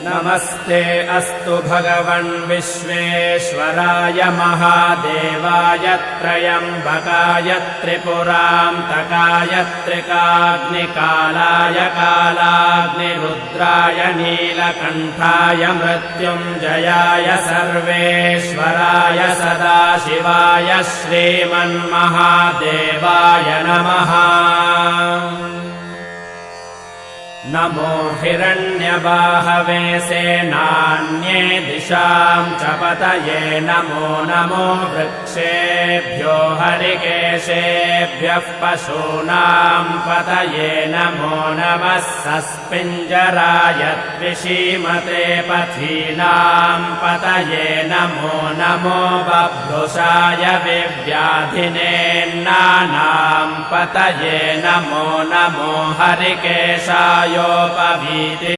नमस्ते अस्तु भगवन् विश्वेश्वराय महादेवाय त्र्यम्बकाय त्रिपुरान्तकाय त्रिकाग्निकालाय कालाग्निरुद्राय नीलकण्ठाय मृत्युञ्जयाय सर्वेश्वराय सदाशिवाय श्रीमन्महादेवाय नमः। नमो हिरण्यबाहवे सेनान्ये दिशां च पतये नमो नमो वृक्षेभ्यो हरिकेशेभ्यः पशूनां पतये नमो नमः सस्पिञ्जराय द्विषीमते पथीनां पतये नमो नमो बभ्रुषाय विव्याधिनेन्नानां पतये नमो नमो हरिकेशाय योपवीति